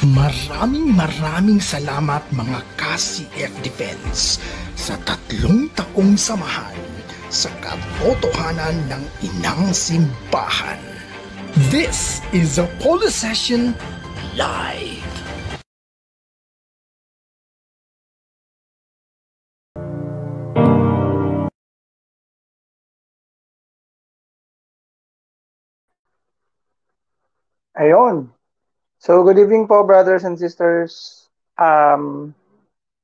Maraming salamat mga ka-CF Defense sa 3 taong samahan sa katotohanan ng Inang Simbahan. This is Apollo Session Live. Ayun. So, good evening po, brothers and sisters.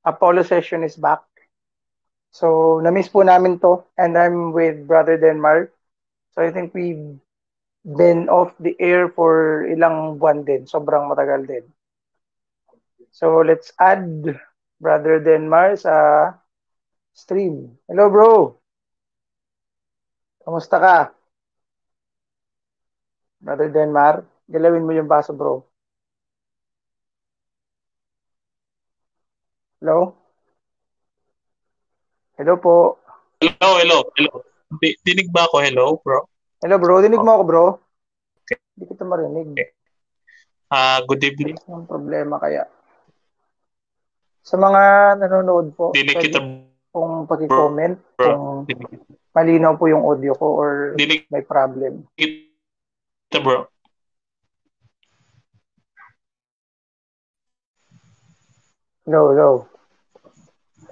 Apollo session is back. So, na-miss po namin to. And I'm with Brother Denmark. So, I think we've been off the air for ilang buwan din. Sobrang matagal din. So, let's add Brother Denmark sa stream. Hello, bro. Kamusta ka? Brother Denmark, galawin mo yung baso, bro. Hello? Hello po. Hello. Dinig ba ako? Hello, bro? Hello, bro. Dinig mo ako, bro? Hindi kita marinig. Good evening. Anong problema kaya? Sa mga nanonood po, Dinig kita, kung pag-comment bro. kung malinaw po yung audio ko or Dinig may problem. kita, bro. Hello.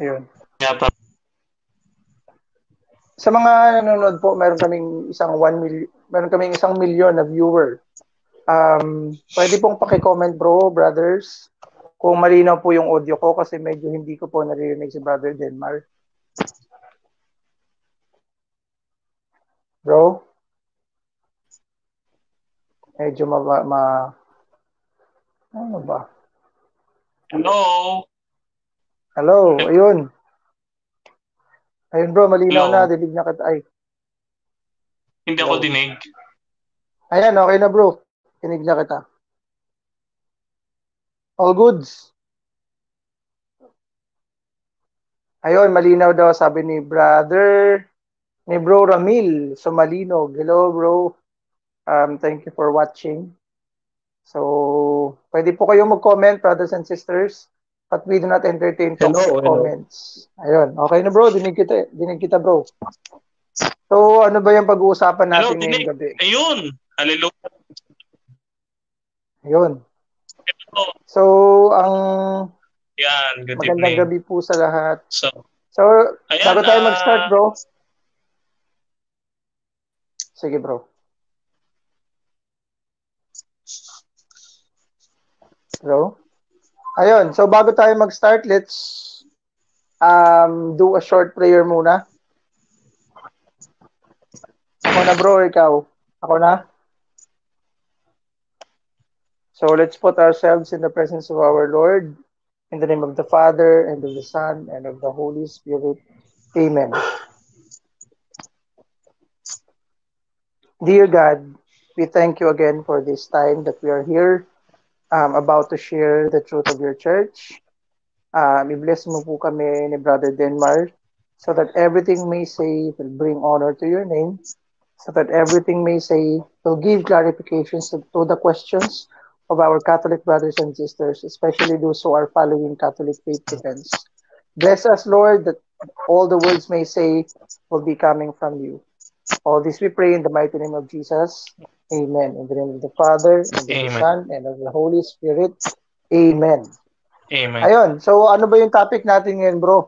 Ayun. Yata. Sa mga nanonood po, meron kaming isang 1 million na viewer. Pwede pong paki-comment, bro, brothers, kung malinaw po yung audio ko kasi medyo hindi ko po naririnig si Brother Denmark. Bro? Medyo ano ba? Hello, ayun. Ayun, bro, malinaw na, dinig na kita. Ay. Hindi ako dinig. Ayan, okay na, bro. Dinig na kita. All goods. Ayun, malinaw daw, sabi ni Bro Ramil Sumalinog. Hello, bro. Thank you for watching. So, pwede po kayong mag-comment, brothers and sisters, but we do not entertain toxic comments. Ayun, okay na, bro. Dinig kita, bro. So, ano ba yung pag-uusapan natin ngayong gabi? Ayun. Hallelujah. Ayun. So, good magandang evening. gabi po sa lahat. So, ayan, bago tayo mag-start, bro. Sige, bro. Hello? Ayun, so bago tayo mag-start, let's do a short prayer muna. Ako na, bro, ikaw. Ako na? So let's put ourselves in the presence of our Lord. In the name of the Father, and of the Son, and of the Holy Spirit. Amen. Dear God, we thank you again for this time that we are here about to share the truth of your church. I-bless mo po kami ni Brother Denmark so that everything may say will bring honor to your name, so that everything may say will give clarifications to the questions of our Catholic brothers and sisters, especially those who are following Catholic faith defense. Bless us, Lord, that all the words may say will be coming from you. All this we pray in the mighty name of Jesus. Amen. In the name of the Father, and of the Son, and of the Holy Spirit. Amen. Amen. Ayun. So, ano ba yung topic natin ngayon, bro?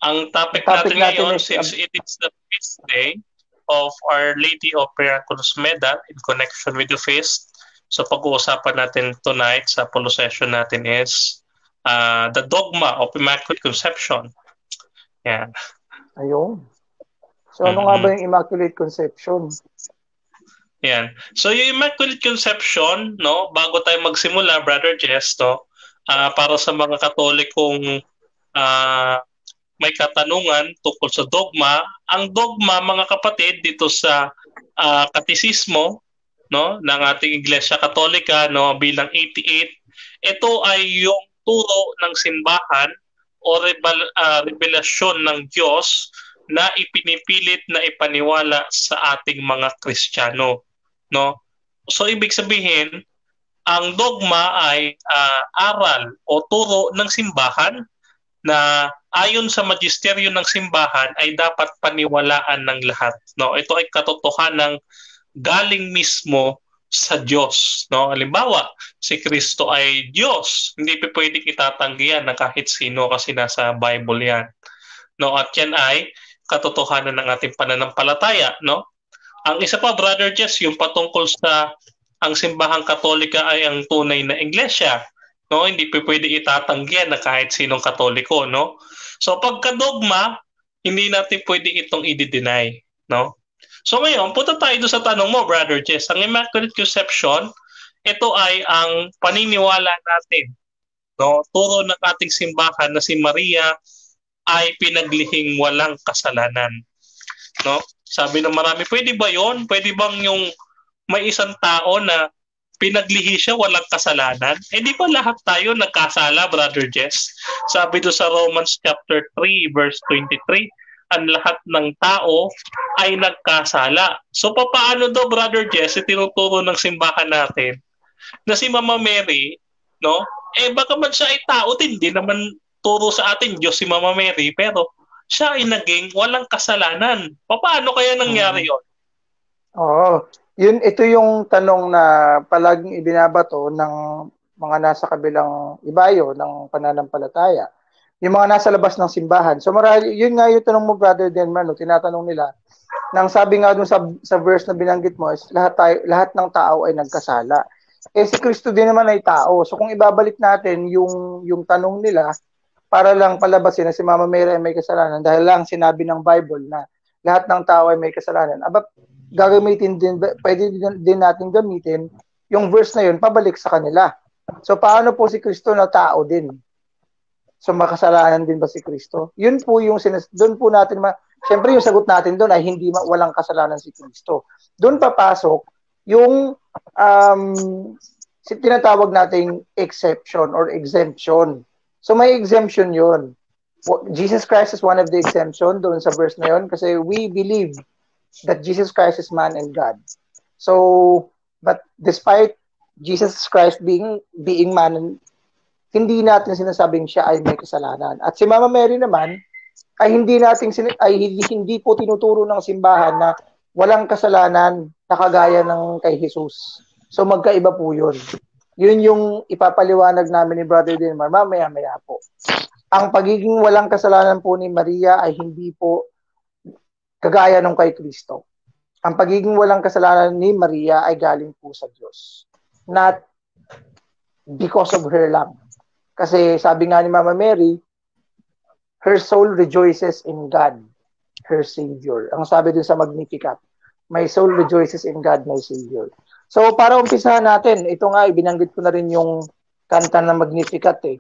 Ang topic natin ngayon, since it is the feast day of Our Lady of Miraculous Medal in connection with the feast, so pag-uusapan natin tonight sa Apollo session natin is the dogma of Immaculate Conception. Yan. Ayun. So, ano nga ba yung Immaculate Conception? Yan. So, yung Immaculate Conception, no, bago tayo magsimula, Brother Jess, no, para sa mga Katolikong may katanungan tungkol sa dogma, ang dogma, mga kapatid, dito sa katisismo, no, ng ating Iglesia Katolika, no, bilang 88, ito ay yung turo ng simbahan o revelasyon ng Diyos na ipinipilit na ipaniwala sa ating mga Kristiyano, no? So ibig sabihin, ang dogma ay aral o turo ng simbahan na ayon sa magisteryo ng simbahan ay dapat paniwalaan ng lahat. No, ito ay katotohanan galing mismo sa Diyos. No, halimbawa, si Kristo ay Diyos. Hindi pa pwedeng itatanggi yan ng kahit sino kasi nasa Bible yan. No, at yan ay katotohanan ng ating pananampalataya. No, ang isa pa, Brother Jess, yung patungkol sa ang simbahang Katolika ay ang tunay na iglesia. No, hindi pa pwede itatanggi na kahit sinong Katoliko, no? So pagka-dogma, hindi natin pwede itong i-deny, no? So ngayon, punta tayo doon sa tanong mo, Brother Jess. Ang Immaculate Conception, ito ay ang paniniwala natin, no? Turo ng ating simbahan na si Maria ay pinaglihing walang kasalanan, no? Sabi ng marami, pwede ba 'yon? Pwede bang yung may isang tao na pinaglihi siya walang kasalanan? Eh di ba lahat tayo nagkasala, Brother Jess? Sabi do sa Romans chapter 3 verse 23, ang lahat ng tao ay nagkasala. So paano daw, Brother Jess, tinuturo ng simbahan natin na si Mama Mary, no? Eh baka man siya ay tao din, hindi naman turo sa atin Diyos si Mama Mary, pero siya ay naging walang kasalanan. Paano kaya nangyari 'yon? Oo. Ito yung tanong na palaging ibinabato ng mga nasa kabilang ibayo ng pananampalataya. Yung mga nasa labas ng simbahan. So marahil, yun nga yung tanong mo, Brother Denman, no? Tinatanong nila, nang sabi nga dun sa verse na binanggit mo, is lahat ng tao ay nagkasala. Eh si Kristo din naman ay tao. So kung ibabalik natin yung tanong nila, para lang palabasin na si Mama Mary ay may kasalanan, dahil lang sinabi ng Bible na lahat ng tao ay may kasalanan. Pwede din natin gamitin yung verse na yun pabalik sa kanila. So paano po si Kristo na tao din? So makasalanan din ba si Kristo? Yun po yung doon po natin siyempre yung sagot natin doon ay hindi walang kasalanan si Kristo. Doon papasok yung tinatawag nating exception or exemption. So may exemption yun. Jesus Christ is one of the exemption doon sa verse na yun kasi we believe that Jesus Christ is man and God. So, but despite Jesus Christ being man, hindi natin sinasabing siya ay may kasalanan. At si Mama Mary naman ay hindi po tinuturo ng simbahan na walang kasalanan na kagaya ng kay Jesus. So magkaiba po 'yun. Yun yung ipapaliwanag namin ni Brother Denmar mamaya-maya po. Ang pagiging walang kasalanan po ni Maria ay hindi po kagaya nung kay Kristo. Ang pagiging walang kasalanan ni Maria ay galing po sa Diyos. Not because of her lang. Kasi sabi nga ni Mama Mary, her soul rejoices in God, her Savior. Ang sabi dun sa Magnificat, my soul rejoices in God, my Savior. So para umpisahan natin, ito nga, ibinanggit ko na rin yung kanta ng Magnificat eh.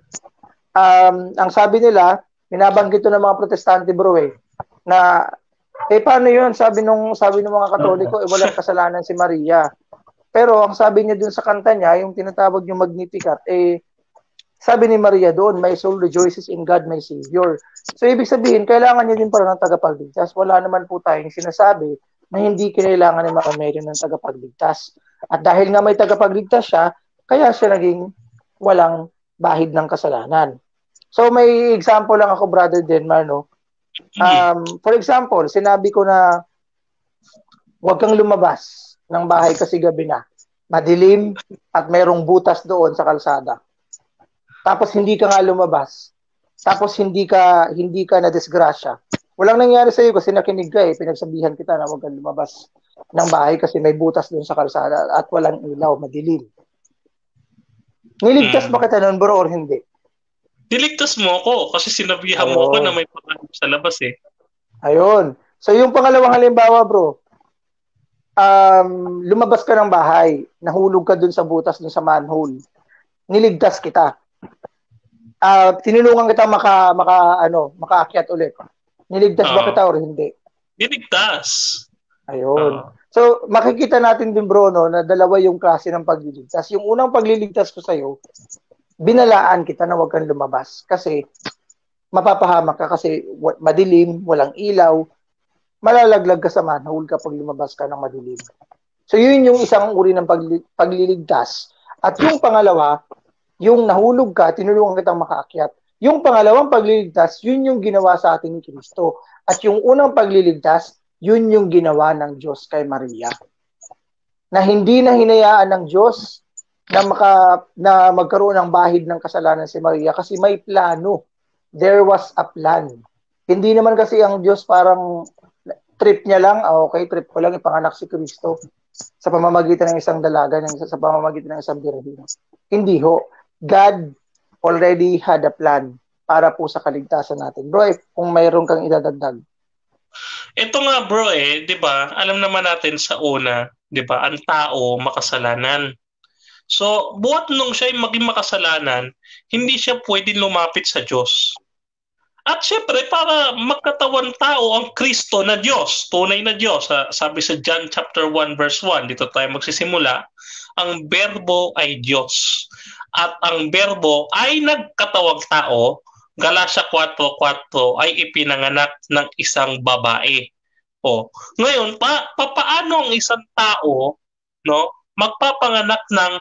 Ang sabi nila, binabanggit to ng mga protestante bro na paano yun? Sabi ng mga Katoliko, walang kasalanan si Maria. Pero ang sabi niya dun sa kanta niya, yung tinatawag yung Magnificat, sabi ni Maria doon, my soul rejoices in God, my Savior. So ibig sabihin, kailangan niya din pala ng tagapagligtas. Wala naman po tayong sinasabi na hindi kailangan ni Mama Mary ng tagapagligtas. At dahil nga may tagapagligtas siya, kaya siya naging walang bahid ng kasalanan. So may example lang ako, Brother Denmar, no? For example, sinabi ko na huwag kang lumabas ng bahay kasi gabi na. Madilim at mayroong butas doon sa kalsada. Tapos hindi ka nga lumabas. Tapos hindi ka na disgrasya. Walang nangyari sa iyo kasi nakinig ka pinagsabihan kita na huwag kang lumabas ng bahay kasi may butas doon sa kalsada at walang ilaw, madilim. Niligtas ba kita noon, bro, or hindi? Niligtas mo ako kasi sinabihan mo ako na may panganib sa labas Ayun. So yung pangalawang halimbawa, bro, lumabas ka ng bahay, nahulog ka doon sa butas, doon sa manhole. Niligtas kita. Tinulungan kita makaakyat ulit. Niligtas ba kita or hindi? Niligtas. Ayun. So, makikita natin din, bro, no, na dalawa yung klase ng pagliligtas. Yung unang pagliligtas ko sa'yo, binalaan kita na huwag kang lumabas. Kasi, mapapahamak ka kasi madilim, walang ilaw, malalaglag ka sa manhole kapag lumabas ka ng madilim. So, yun yung isang uri ng pagliligtas. At yung pangalawa, yung nahulog ka, tinulungan kitang makaakyat. Yung pangalawang pagliligtas, yun yung ginawa sa atin ni Kristo. At yung unang pagliligtas, yun yung ginawa ng Diyos kay Maria. Na hindi na hinayaan ng Diyos na magkaroon ng bahid ng kasalanan si Maria kasi may plano. There was a plan. Hindi naman kasi ang Diyos parang trip niya lang, okay, trip ko lang ipanganak si Kristo sa pamamagitan ng isang dalaga, sa pamamagitan ng isang birhen. Hindi ho. God already had a plan para po sa kaligtasan natin. Bro, kung mayroon kang idadagdag. Ito nga bro 'di ba? Alam naman natin sa una, 'di ba? Ang tao makasalanan. So, buhat nung siya ay maging makasalanan, hindi siya pwedeng lumapit sa Diyos. At syempre, para magkatawan tao ang Kristo na Diyos, tunay na Diyos. Sabi sa John chapter 1 verse 1, dito tayo magsisimula, ang Berbo ay Diyos. At ang Berbo ay nagkatawang tao, Galatia 4:4 ay ipinanganak ng isang babae. Ngayon, paano ang isang tao, no, magpapanganak ng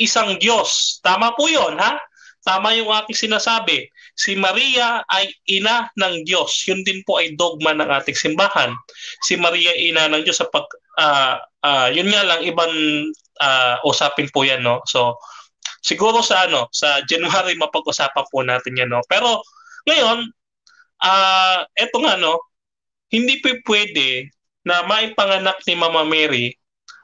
isang Diyos? Tama po 'yon, ha? Tama yung aking sinasabi. Si Maria ay ina ng Diyos. Yun din po ay dogma ng ating simbahan. Si Maria ay ina ng Diyos yun nga lang ibang usapin po 'yan, no. So siguro sa January mapag-usapan po natin 'yan, no. Pero ngayon, eto nga, no, hindi pwede na maipanganak ni Mama Mary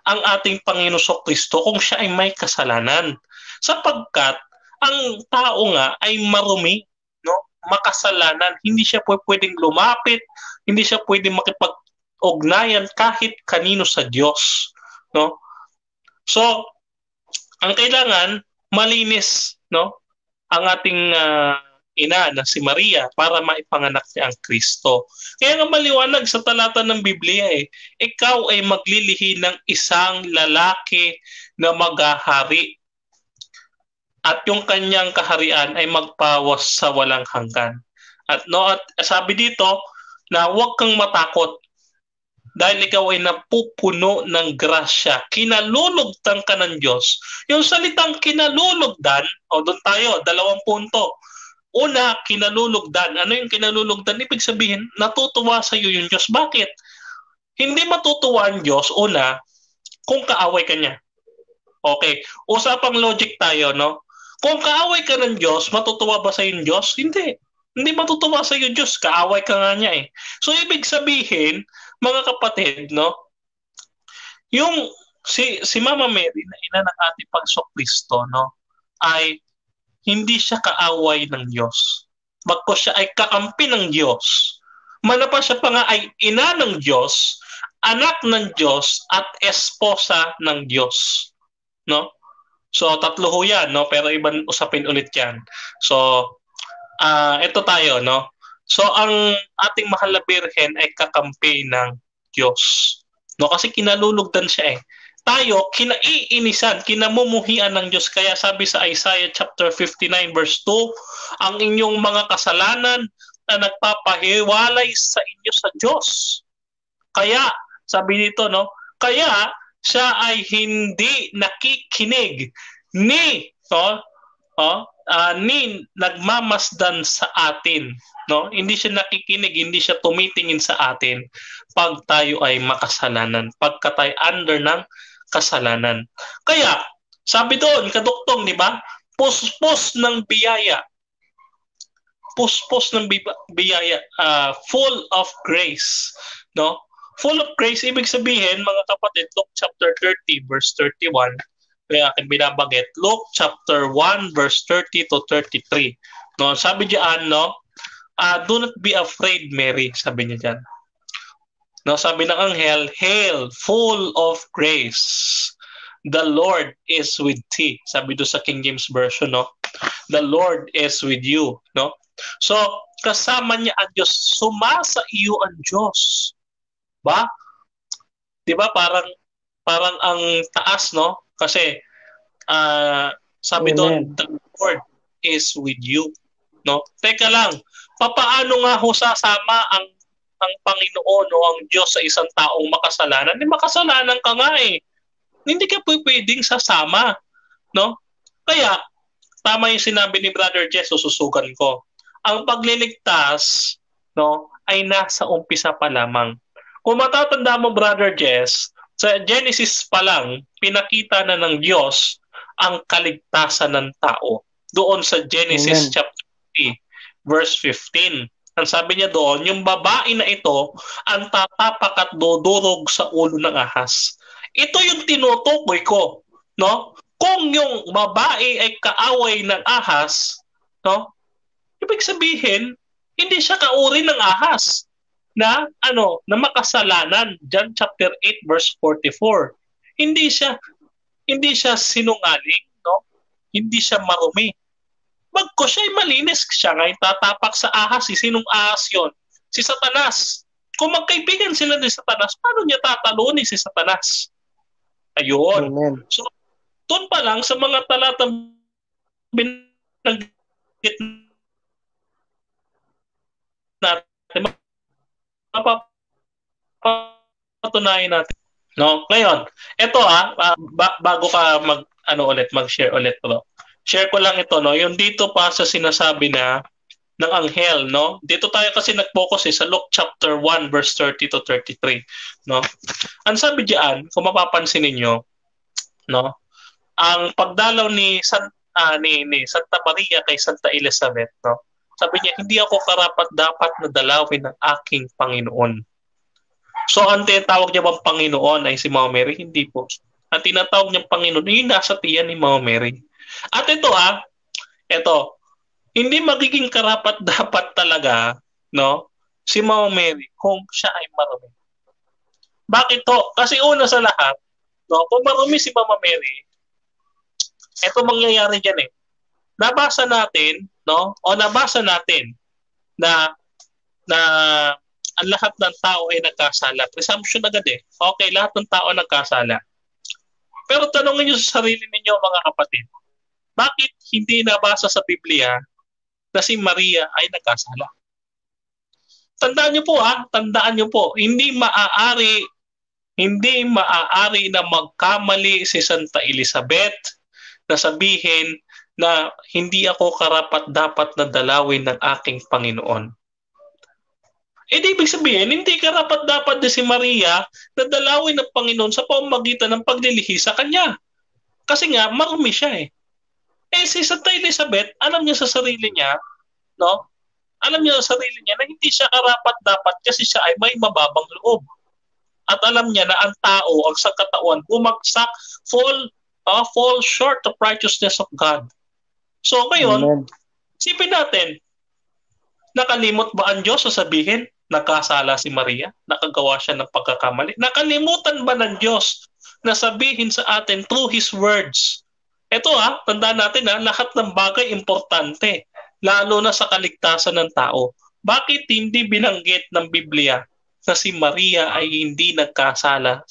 ang ating Panginoon Kristo kung siya ay may kasalanan. Sapagkat ang tao nga ay marumi, no? Makasalanan. Hindi siya pwedeng lumapit, hindi siya pwedeng makipag-ugnayan kahit kanino sa Diyos, no? So, ang kailangan malinis, no? Ang ating ina na si Maria para maipanganak niya ang Kristo. Kaya nga maliwanag sa talata ng Biblia ikaw ay maglilihi ng isang lalaki na maghahari at yung kanyang kaharian ay magpawas sa walang hanggan. At sabi dito na huwag kang matakot dahil ikaw ay napupuno ng grasya. Kinalulugdan ka ng Diyos. Yung salitang kinalulugdan, doon tayo, 2 punto. Una, kinalulugdan. Ano yung kinalulugdan? Ibig sabihin, natutuwa sa iyo yung Diyos. Bakit? Hindi matutuwa ang Diyos, una, kung kaaway ka niya. Okay, usapang logic tayo, no? Kung kaaway ka ng Diyos, matutuwa ba sa yung Diyos? Hindi. Hindi matutuwa sa iyo Diyos, kaaway ka nga niya So ibig sabihin, mga kapatid, no? Yung si Mama Mary na ina ng ating Panginoong Kristo, no, ay hindi siya kaaway ng Diyos. Bagkus siya ay kakampi ng Diyos. Manapa siya pa nga ay ina ng Diyos, anak ng Diyos, at esposa ng Diyos. No? So, 3 ho yan, no? Pero ibang usapin ulit yan. So, ito tayo, no? So, ang ating mahal na Birhen ay kakampi ng Diyos. No? Kasi kinalulugdan siya Tayo, kinaiinisan, kinamumuhian ng Diyos. Kaya sabi sa Isaiah chapter 59 verse 2, ang inyong mga kasalanan na nagpapahiwalay sa inyo sa Diyos. Kaya, sabi dito, no? Kaya, siya ay hindi nakikinig ni nagmamasdan sa atin, no? Hindi siya nakikinig, hindi siya tumitingin sa atin pag tayo ay makasalanan, pagka tayo under ng kasalanan. Kaya sabi doon, kaduktong, di ba? Puspos ng biyaya. Puspos ng biyaya, full of grace, no? Full of grace, ibig sabihin, mga kapatid, Luke chapter 30, verse 31, kaya akin binabanggit, Luke chapter 1, verse 30 to 33. No, sabi diyan, no, do not be afraid, Mary, sabi niya diyan. No, sabi ng anghel, hail, full of grace, the Lord is with thee. Sabi do sa King James Version, no, the Lord is with you, no. So, kasama niya ang Diyos, sumasa iyo ang Diyos. Ba? 'Di ba parang ang taas, no? Kasi sabi doon, the Lord is with you, no? Teka lang, papaano nga ho sasama ang Panginoon o ang Diyos sa isang taong makasalanan? Makasalanan ka nga Hindi ka pwedeng sasama, no? Kaya, tama yung sinabi ni Brother Jess, sususugan ko. Ang pagliligtas, no, ay nasa umpisa pa lamang. Kung matatanda mo, Brother Jess, sa Genesis pa lang, pinakita na ng Diyos ang kaligtasan ng tao. Doon sa Genesis Amen. chapter 3, verse 15. Ang sabi niya doon, yung babae na ito ang tatapak at dudurog sa ulo ng ahas. Ito yung tinutukoy ko, no? Kung yung babae ay kaaway ng ahas, no? Ibig sabihin, hindi siya kauri ng ahas na na makasalanan. John chapter 8 verse 44. Hindi siya sinungaling, no? Hindi siya marumi. Bagko siya ay malinis, siya ngay tatapak sa ahas. Sinong ahas 'yon? Si Satanas. Kung magkaibigan sila ni Satanas, paano niya tatalunin si Satanas? Ayun. Amen. So, doon pa lang sa mga talatang binanggit natin, mapapatunayan natin. No? Ngayon, ito bago ka mag-share ulit, bro. Share ko lang ito, no? Yung dito pa sa sinasabi na ng anghel, no? Dito tayo kasi nag-focus sa Luke chapter 1 verse 30 to 33, no? Ang sabi diyan, kung mapapansin niyo, no? Ang pagdalaw ni Santa Maria kay Santa Elizabeth, no? Sabi niya, hindi ako karapat-dapat na dalawin ng aking Panginoon. So, ang tinatawag niya bang Panginoon ay si Mama Mary? Hindi po. Ang tinatawag niyang Panginoon, yung nasa tiyan ni Mama Mary. At ito, hindi magiging karapat-dapat talaga, no, si Mama Mary kung siya ay marumi. Bakit to? Kasi una sa lahat, no, kung marumi si Mama Mary, ito mangyayari dyan eh. Nabasa natin na ang lahat ng tao ay nagkasala. Presumption agad eh. Okay, lahat ng tao nagkasala. Pero tanongin niyo sa sarili ninyo, mga kapatid, bakit hindi nabasa sa Biblia na si Maria ay nagkasala? Tandaan niyo po, hindi maaari na magkamali si Santa Elizabeth na sabihin na hindi ako karapat-dapat na dalawin ng aking Panginoon. Ibig sabihin, hindi karapat-dapat na si Maria na dalawin ng Panginoon sa pamamagitan ng paglilihi sa kanya. Kasi nga, marumi siya eh. Si Santa Elizabeth, alam niya sa sarili niya, no? Alam niya sa sarili niya na hindi siya karapat-dapat kasi siya ay may mababang loob. At alam niya na ang tao, ang sangkatauhan, bumagsak, fall short of righteousness of God. So ngayon, sipin natin, nakalimot ba ang Diyos sa sabihin, nakasala si Maria, nakagawa siya ng pagkakamali? Nakalimutan ba ng Diyos na sabihin sa atin through His words? Ito tandaan natin lahat ng bagay importante, lalo na sa kaligtasan ng tao. Bakit hindi binanggit ng Biblia na si Maria ay hindi nagkasala?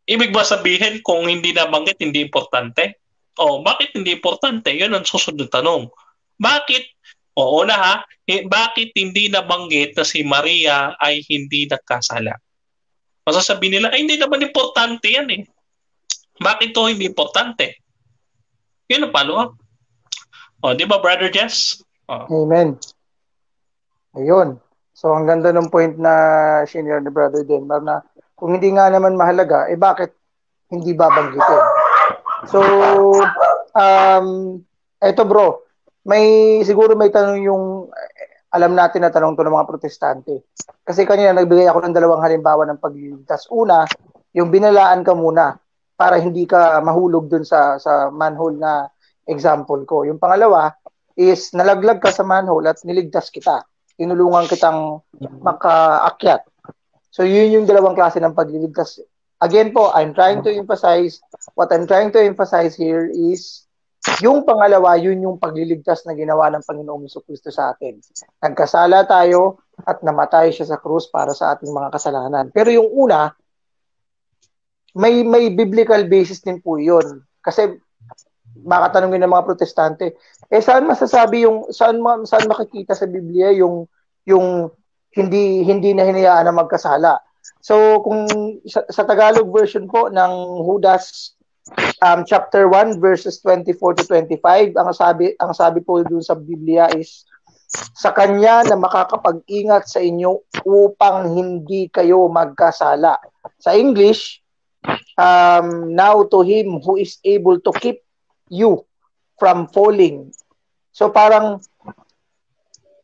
Ibig ba sabihin kung hindi nabanggit, hindi importante? Bakit hindi importante? Yun ang susunod tanong. Bakit hindi nabanggit na si Maria ay hindi nagkasala? Masasabi nila, hindi naman importante yan eh. Bakit to hindi importante? Yun ang follow-up. Di ba, Brother Jess? Amen. Ayun. So, ang ganda ng point na senior ni Brother Denmar na kung hindi nga naman mahalaga, bakit hindi babanggitin? So, eto bro, siguro may tanong yung alam natin na tanong to ng mga protestante. Kasi kanina nagbigay ako ng dalawang halimbawa ng pagliligtas. Una, yung binalaan ka muna para hindi ka mahulog dun sa manhole na example ko. Yung pangalawa is nalaglag ka sa manhole at niligtas kita. Tinulungan kitang makaakyat. So yun yung dalawang klase ng pagliligtas. Again po, what I'm trying to emphasize here is yung pangalawa, yun yung pagliligtas na ginawa ng Panginoong Jesucristo sa atin. Nagkasala tayo at namatay siya sa krus para sa ating mga kasalanan. Pero yung una, may biblical basis din po yun. Kasi baka tanungin ng mga protestante, saan makikita sa Biblia yung hindi na hinayaan na magkasala? So kung sa Tagalog version po ng Judas chapter 1 verses 24 to 25. Ang sabi po dun sa Biblia is, sa kanya na makakapag-ingat sa inyo upang hindi kayo magkasala. Sa English, now to him who is able to keep you from falling. So parang,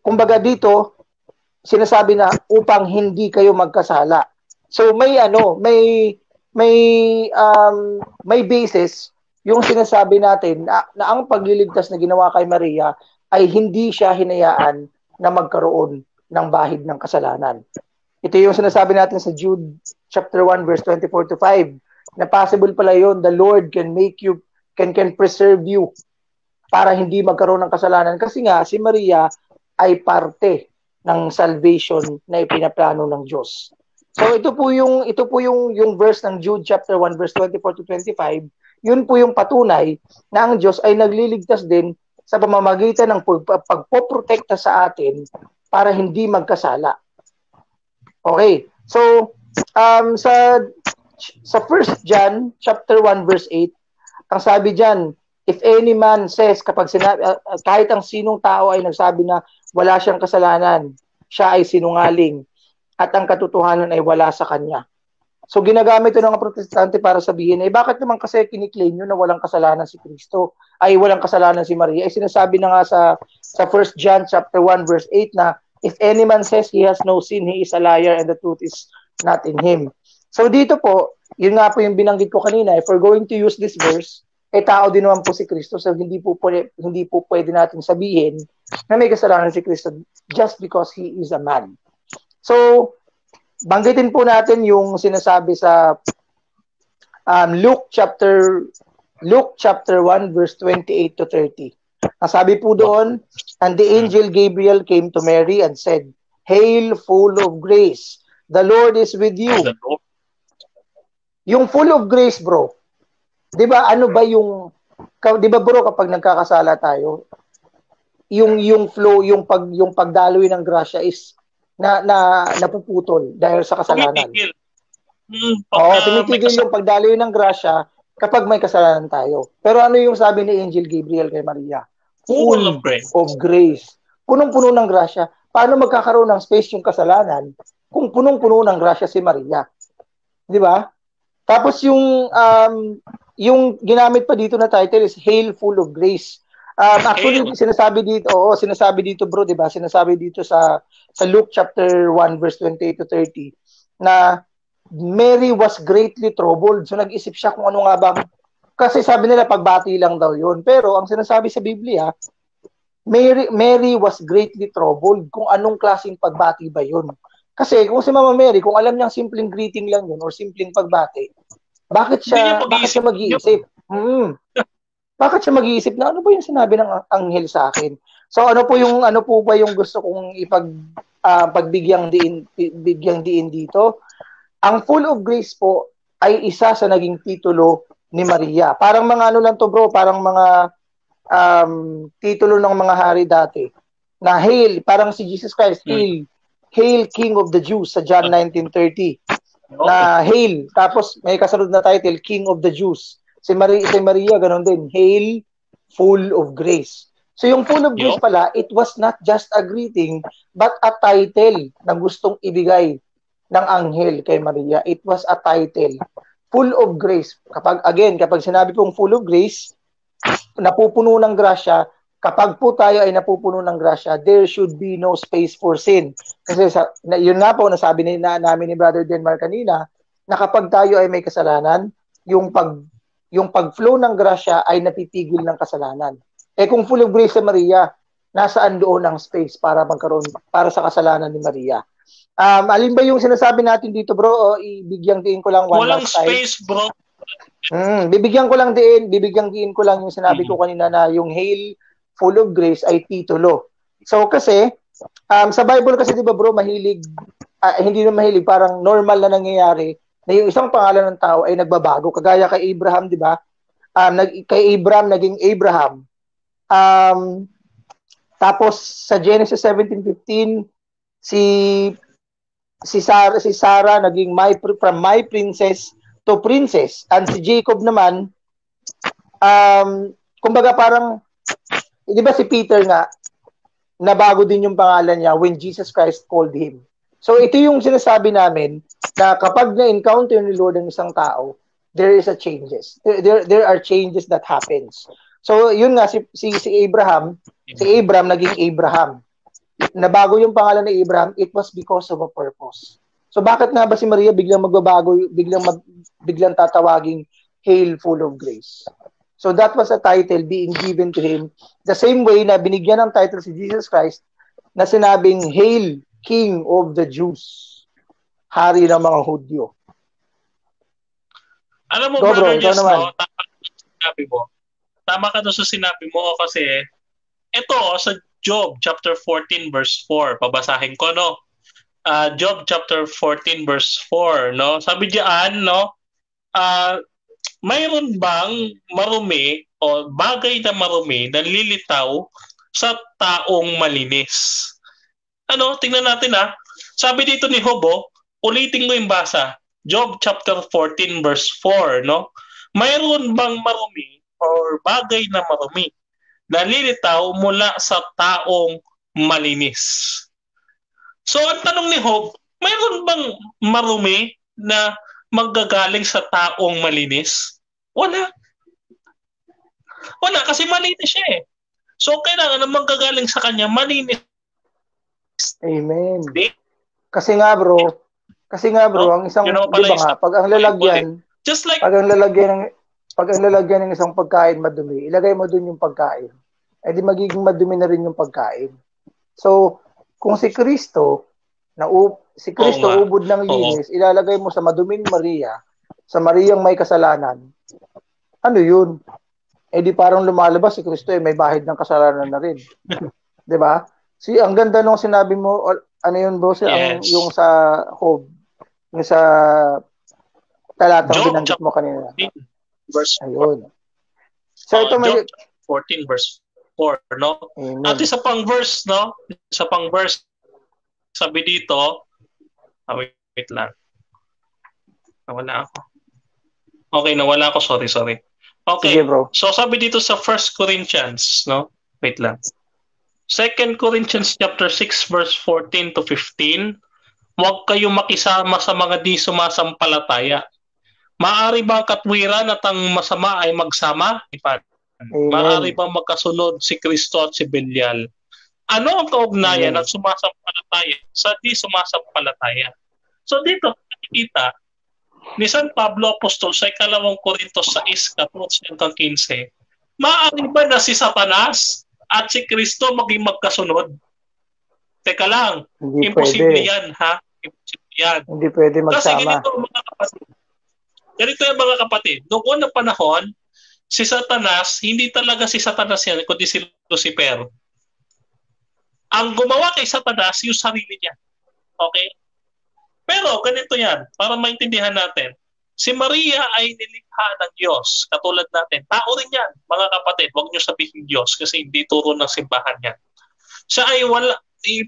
kumbaga dito, sinasabi na upang hindi kayo magkasala. So may basis yung sinasabi natin na ang pagliligtas na ginawa kay Maria ay hindi siya hinayaan na magkaroon ng bahid ng kasalanan. Ito yung sinasabi natin sa Jude chapter 1 verse 24 to 5 na possible pala yun, the Lord can make you, can preserve you para hindi magkaroon ng kasalanan kasi nga si Maria ay parte ng salvation na ipinaplano ng Diyos. So ito po yung verse ng Jude chapter 1 verse 24 to 25. Yun po yung patunay na ang Diyos ay nagliligtas din sa pamamagitan ng pagpoprotekta sa atin para hindi magkasala. Okay. So sa 1 John chapter 1 verse 8, ang sabi diyan, if any man says, kahit ang sinong tao ay nagsabi na wala siyang kasalanan, siya ay sinungaling at ang katotohanan ay wala sa kanya. So ginagamit ito ng mga protestante para sabihin, bakit naman kasi kiniklaim nyo na walang kasalanan si Kristo, ay walang kasalanan si Maria? Ay sinasabi na nga sa 1 John chapter 1 verse 8 na, if any man says he has no sin, he is a liar and the truth is not in him. So dito po, yun nga po yung binanggit ko kanina, if we're going to use this verse, tao din naman po si Kristo, so hindi po pwede natin sabihin na may kasalanan si Kristo just because he is a man. So, banggitin po natin yung sinasabi sa Luke chapter 1 verse 28 to 30. Ang sabi po doon, and the angel Gabriel came to Mary and said, Hail, full of grace, the Lord is with you. Yung full of grace, bro, 'di ba? Ano ba yung 'di ba bro, kapag nagkakasala tayo, yung flow, yung pagdaloy ng grasya is napuputol dahil sa kasalanan. Tumitigil yung pagdaloy ng grasya kapag may kasalanan tayo. Pero ano yung sabi ni Angel Gabriel kay Maria? Full of grace. Punong-puno ng grasya. Paano magkakaroon ng space yung kasalanan kung punong-puno ng grasya si Maria? 'Di ba? Tapos yung ginamit pa dito na title is Hail, full of grace. Actually, sinasabi dito bro, 'di ba? Sinasabi dito sa Luke chapter 1 verse 28 to 30 na Mary was greatly troubled. So nag-isip siya kung ano nga ba, kasi sabi nila pagbati lang daw 'yun. Pero ang sinasabi sa Biblia, Mary was greatly troubled. Kung anong klaseng pagbati ba 'yun? Kasi kung si Mama Mary, kung alam niyang simpleng greeting lang 'yun or simpleng pagbati, bakit siya mag-iisip? Bakit siya mag-iisip na ano ba yung sinabi ng anghel sa akin? So ano po ba yung gusto kong pagbigyang diin dito? Ang full of grace po ay isa sa naging titulo ni Maria. Parang mga ano lang to bro, parang mga titulo ng mga hari dati. Na hail, parang si Jesus Christ, hail King of the Jews sa John 19:30. Na hail, tapos may kasunod na title, King of the Jews. Si Maria, ganun din. Hail, full of grace. So yung full of grace pala, it was not just a greeting, but a title na gustong ibigay ng anghel kay Maria. It was a title. Full of grace. Kapag sinabi kong full of grace, napupuno ng grasya, kapag po tayo ay napupuno ng grasya, there should be no space for sin. Kasi yun nga po, nasabi namin ni Brother Denmar kanina, na kapag tayo ay may kasalanan, yung pag-flow ng grasya ay napitigil ng kasalanan. Kung full of grace sa Maria, nasaan doon ang space para sa kasalanan ni Maria? Alin ba yung sinasabi natin dito, bro? O ibigyang diin ko lang one Walang last time. space, bro. Bibigyan ko lang yung sinabi ko kanina na yung hail, full of grace ay titulo. So kasi sa Bible kasi 'di ba bro, mahilig hindi na mahilig, parang normal na nangyayari na yung isang pangalan ng tao ay nagbabago, kagaya kay Abraham, 'di ba? Kay Abraham naging Abraham. Tapos sa Genesis 17:15 si Sarah naging from my princess to princess, and si Jacob naman kumbaga parang, di ba si Peter nga, nabago din yung pangalan niya when Jesus Christ called him. So ito yung sinasabi namin na kapag na-encounter ni Lord ang isang tao, there is a changes. There are changes that happens. So yun nga si Abraham naging Abraham. Nabago yung pangalan ni Abraham, it was because of a purpose. So bakit nga ba si Maria biglang magbabago, biglang tatawaging Hail full of grace? So that was a title being given to him. The same way na binigyan ng title si Jesus Christ na sinabing, Hail, King of the Jews. Hari ng mga Hudyo. Alam mo, Brother Jess, no, tama ka doon sa sinabi mo kasi ito sa Job chapter 14 verse 4, pabasahin ko, no? Job chapter 14 verse 4, no? Sabi diyan, no? Mayroon bang marumi o bagay na marumi na lilitaw sa taong malinis? Tingnan natin Sabi dito ni Hobo, ulitin ko yung basa. Job chapter 14 verse 4, no? Mayroon bang marumi or bagay na marumi na lilitaw mula sa taong malinis? So, ang tanong ni Hob, mayroon bang marumi na manggagaling sa taong malinis? Wala. Wala, kasi malinis siya eh. So, kailangan na manggagaling sa kanya, malinis. Amen. Kasi nga bro, ang isang, di ba nga, pag ang lalagyan ng isang pagkain madumi, ilagay mo dun yung pagkain, eh di magiging madumi na rin yung pagkain. So, kung si Kristo ubod ng linis, ilalagay mo sa maduming Maria, sa Mariang may kasalanan, ano yun? Eh di parang lumalabas si Kristo may bahid ng kasalanan na rin. 'Di ba? Ang ganda nung sinabi mo, ano yun bro, Yes. yung sa Job, yung sa talatang binanggit mo kanina. Verse 4. Ayun. So ito may Job 14 verse 4, no? Amen. At isa pang verse, no? Isa pang verse, sabi dito, wait lang. Nawala ako. Okay, nawala ako. Sorry. Okay. Sige, bro. So sabi dito sa 1 Corinthians, no? Wait lang. 2 Corinthians chapter 6 verse 14 to 15, huwag kayong makisama sa mga di sumasampalataya. Maaari bang katwiran at ang masama ay magsama? Maaari bang magkasunod si Kristo at si Belial? Ano ang kaugnayan ng sumasampalataya sa di sumasampalataya? So dito, nakikita ni San Pablo Apostol sa 2 Corintos 6:14-15, maaari ba na si Satanas at si Kristo maging magkasunod? Teka lang, imposible yan, ha? Imposible yan. Hindi pwede magsama. Kasi ganito yung mga kapatid. Noong unang panahon, si Satanas, hindi talaga si Satanas yan, kundi si Lucifer. Ang gumawa kay Satanas, yung sarili niya. Okay? Pero ganito yan, para maintindihan natin. Si Maria ay nilikha ng Diyos, katulad natin. Tao rin yan, mga kapatid. Huwag niyo sabihin Diyos kasi hindi turo ng simbahan yan. Siya ay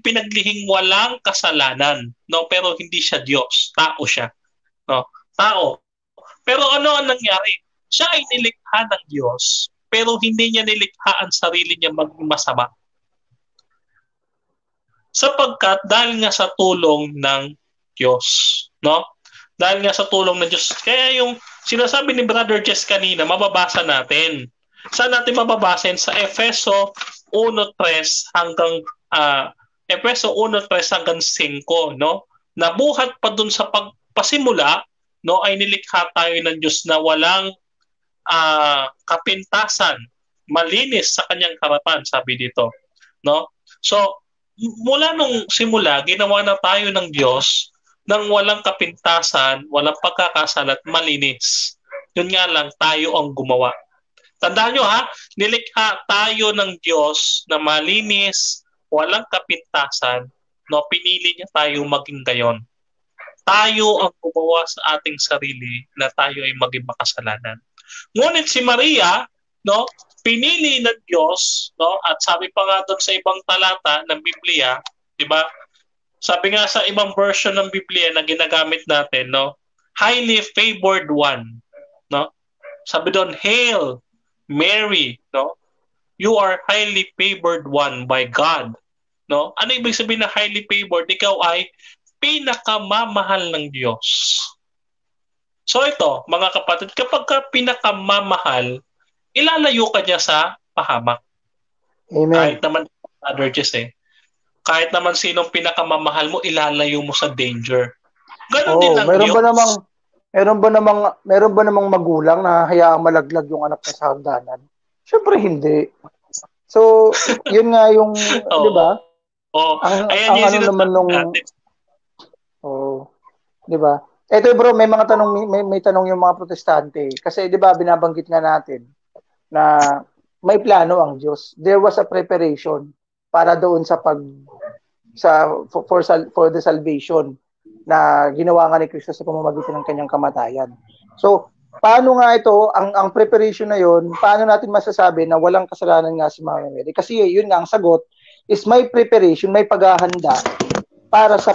pinaglihing walang kasalanan, no? Pero hindi siya Diyos. Tao siya. No? Tao. Pero ano ang nangyari? Siya ay nilikha ng Diyos, pero hindi niya nilikha ang sarili niya maging masama. Sapagkat dahil nga sa tulong ng Diyos, no? Dahil nga sa tulong ng Diyos. Kaya yung sinasabi ni Brother Jess kanina, mababasa natin. Saan natin mababasin? Sa Efeso 1:3 hanggang 5, no? Nabuhat pa dun sa pagpasimula, no, ay nilikha tayo ng Diyos na walang kapintasan, malinis sa kanyang harapan, sabi dito, no? So, mula nung simula, ginawa na tayo ng Diyos nang walang kapintasan, walang pagkakasala at malinis. Yun nga lang, tayo ang gumawa. Tandaan nyo ha, nilikha tayo ng Diyos na malinis, walang kapintasan, no, pinili niya tayo maging gayon. Tayo ang gumawa sa ating sarili na tayo ay maging makasalanan. Ngunit si Maria, no, pinili ng Diyos, no, at sabi pa nga doon sa ibang talata ng Biblia, di ba? Sabi nga sa ibang version ng Biblia na ginagamit natin, no, highly favored one, no? Sabi doon, hail, Mary, no? You are highly favored one by God. No? Ano ibig sabihin na highly favored? Ikaw ay pinakamamahal ng Diyos. So ito, mga kapatid, kapag ka pinakamamahal, ilalayo ka niya sa pahamak. Amen. Kahit naman, Brother Jess, kahit naman sinong pinakamamahal mo, ilalayo mo sa danger. Ganon din ang meron Diyos. Meron ba namang magulang na hayaang malaglag yung anak niya sa hagdanan? Siyempre hindi. So, yun nga yung, di ba? Ayan yung sinasabi natin. Di ba? Ito bro, may mga tanong, may tanong yung mga protestante. Kasi di ba, binabanggit nga natin na may plano ang Diyos. There was a preparation para doon sa for the salvation na ginawa nga ni Kristo sa pamamagitan ng kanyang kamatayan. So, paano nga ito, ang preparation na yon, paano natin masasabi na walang kasalanan nga si Mama Mary? Kasi yun nga, ang sagot is may preparation, may paghahanda para sa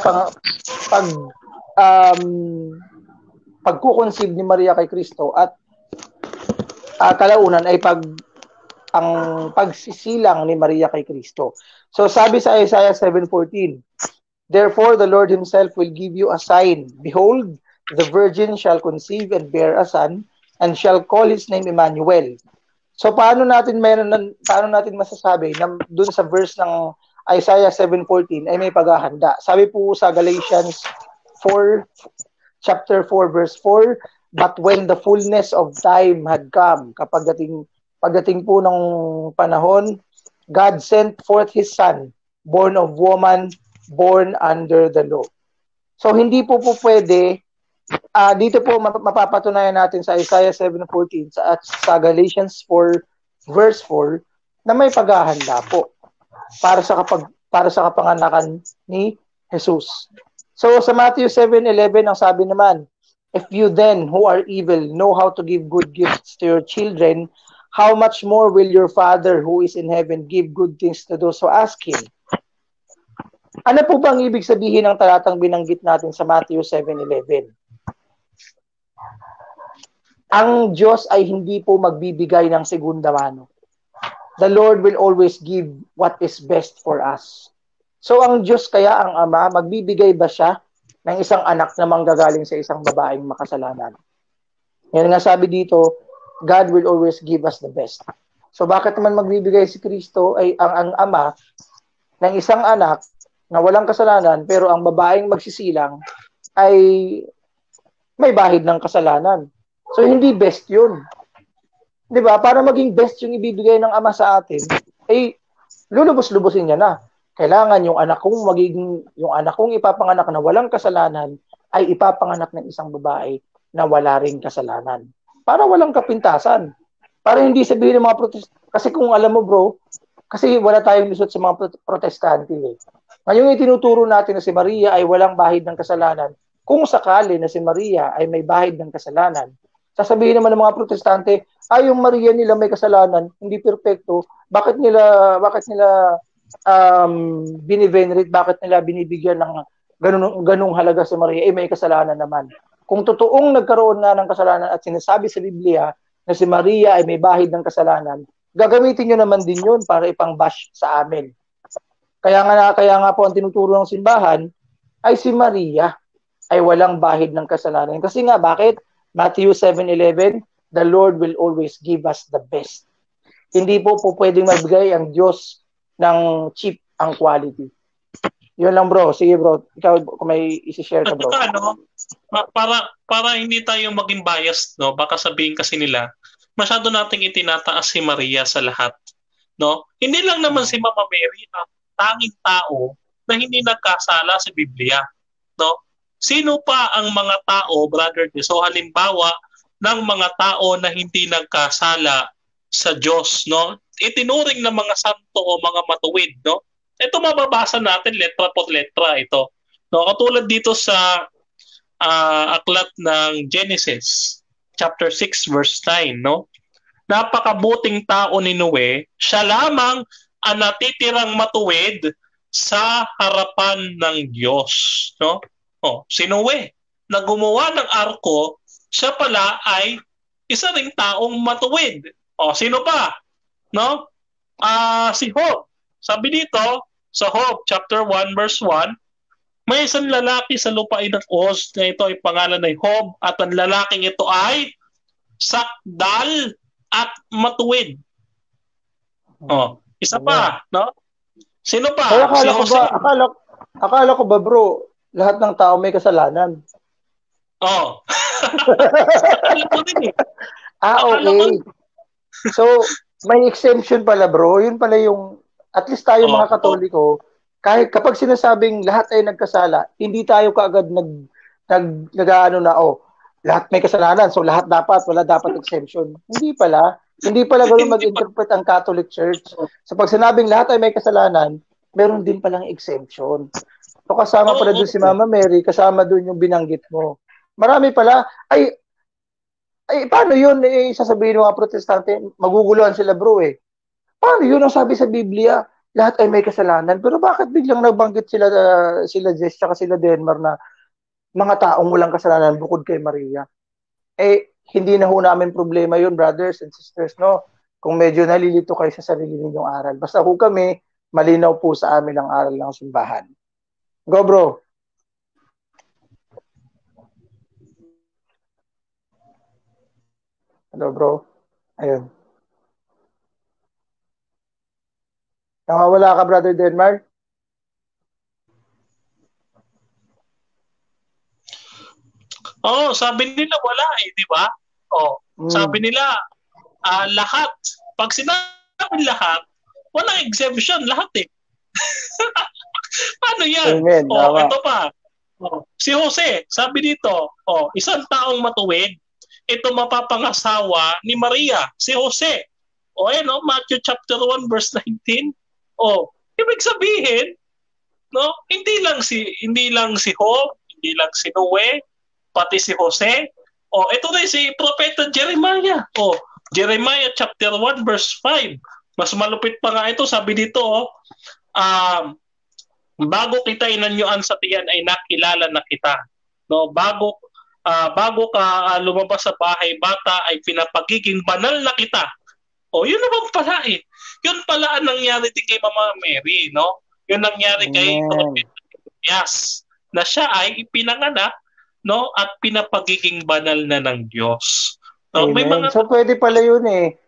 pagkukonceive ni Maria kay Kristo at kalaunan ay ang pagsisilang ni Maria kay Kristo. So sabi sa Isaiah 7:14, therefore the Lord himself will give you a sign. Behold, the virgin shall conceive and bear a son and shall call his name Emmanuel. So paano natin masasabi na dun sa verse ng Isaiah 7:14 ay may paghahanda? Sabi po sa Galatians 4 chapter 4 verse 4, but when the fullness of time had come, pagdating po ng panahon, God sent forth His Son, born of woman, born under the law. So hindi po pwede, dito po mapapatunayan natin sa Isaiah 7:14 at sa Galatians 4 verse 4 na may paghahanda po para sa kapanganakan ni Jesus. So sa Matthew 7:11 ang sabi naman, if you then who are evil know how to give good gifts to your children, how much more will your Father who is in heaven give good things to those who ask Him? Ano po bang ibig sabihin ng talatang binanggit natin sa Matthew 7:11? Ang Diyos ay hindi po magbibigay ng segunda mano. The Lord will always give what is best for us. So ang Diyos kaya, ang Ama, magbibigay ba siya ng isang anak na manggagaling sa isang babaeng makasalanan? Yan nga sabi dito, God will always give us the best. So bakit naman magbibigay si Kristo ay ang Ama ng isang anak na walang kasalanan pero ang babaeng magsisilang ay may bahid ng kasalanan. So hindi best 'yun. 'Di ba? Para maging best yung ibibigay ng Ama sa atin, ay lulubos-lubosin niya na. Kailangan yung anak kong ipapanganak na walang kasalanan ay ipapanganak ng isang babae na wala ring kasalanan. Para walang kapintasan. Para hindi sabihin ng mga kasi kung alam mo bro, kasi wala tayong lusot sa mga protestante Ngayon itinuturo natin na si Maria ay walang bahid ng kasalanan. Kung sakali na si Maria ay may bahid ng kasalanan, sasabihin naman ng mga protestante, yung Maria nila may kasalanan, hindi perpekto, bakit nila binivenerate, bakit nila binibigyan ng ganung halaga si Maria, may kasalanan naman. Kung totoong nagkaroon nga ng kasalanan at sinasabi sa Biblia na si Maria ay may bahid ng kasalanan, gagamitin nyo naman din yun para ipang-bash sa amin. Kaya nga po ang tinuturo ng simbahan ay si Maria ay walang bahid ng kasalanan. Kasi nga, bakit? Matthew 7:11, the Lord will always give us the best. Hindi po pwedeng magbigay ang Diyos ng cheap ang quality. Yun lang bro. Sige bro, ikaw kung may isi-share ka bro. Para hindi tayo maging biased, no? Baka sabihin kasi nila, masyado nating itinataas si Maria sa lahat, no? Hindi lang naman si Mama Mary ang tanging tao na hindi nagkasala sa Biblia, no? Sino pa ang mga tao, brother? So halimbawa ng mga tao na hindi nagkasala sa Diyos, no? Itinuring ng mga santo o mga matuwid, no? Ito mababasa natin letra po letra ito. No, katulad dito sa aklat ng Genesis chapter 6 verse 9, no? Napakabuting tao ni Noe, siya lamang ang natitirang matuwid sa harapan ng Diyos, no? Si Noe na gumawa ng arko, siya pala ay isa ring taong matuwid. Sino pa? No? Si Job. Sabi dito, sa Job chapter 1 verse 1, may isang lalaki sa lupain ng Uz na ito ay pangalan ay Job at ang lalaking ito ay sakdal at matuwid. Isa pa, no? Sino pa? Kaya Si Jose. Akala ko ba bro, lahat ng tao may kasalanan? Akala ko din eh. Okay. So, may exemption pala bro. Yun pala yung, at least tayo mga Katoliko, kahit kapag sinasabing lahat ay nagkasala, hindi tayo kaagad nag-ano na, lahat may kasalanan, so lahat dapat, wala dapat exemption. Hindi pala ganoon mag-interpret ang Catholic Church. So pag sinabing lahat ay may kasalanan, meron din palang exemption. So kasama pala doon si Mama Mary, kasama doon yung binanggit mo. Marami pala, ay paano yun? Sasabihin ng mga protestante, maguguluhan sila bro eh. Paano yun ang sabi sa Biblia? Lahat ay may kasalanan. Pero bakit biglang nabanggit sila Jess at sila Denmar na mga taong walang kasalanan bukod kay Maria? Hindi na ho namin problema yun, brothers and sisters, no? Kung medyo nalilito kayo sa sarili ninyong aral. Basta ho kami, malinaw po sa amin ang aral ng simbahan. Go, bro! Hello, bro. Ayun. Nawawala ka, Brother Denmark? Sabi nila wala eh, di ba? Sabi nila lahat. Pag sinabi lahat, walang exemption, lahat eh. Paano yan? Amen. Ito pa. Si Jose, sabi dito, isang taong matuwid, ito mapapangasawa ni Maria, si Jose. Matthew chapter 1 verse 19. Ibig sabihin, no, hindi lang si Job, hindi lang si Noe, pati si Jose. Ito na si Propeta Jeremiah. Jeremiah chapter 1 verse 5. Mas malupit pa nga ito, sabi dito, bago kita inanyuan sa tiyan ay nakilala na kita. No, bago ka lumabas sa bahay bata ay pinapagiging banal na kita. Yun naman pala eh. Yun pala ang nangyari din kay Mama Mary, no? Yun nangyari kay Propeta Yes, na siya ay ipinanganak, no, at pinapagiging banal na ng Diyos. No, may mga... So pwede pala yun eh.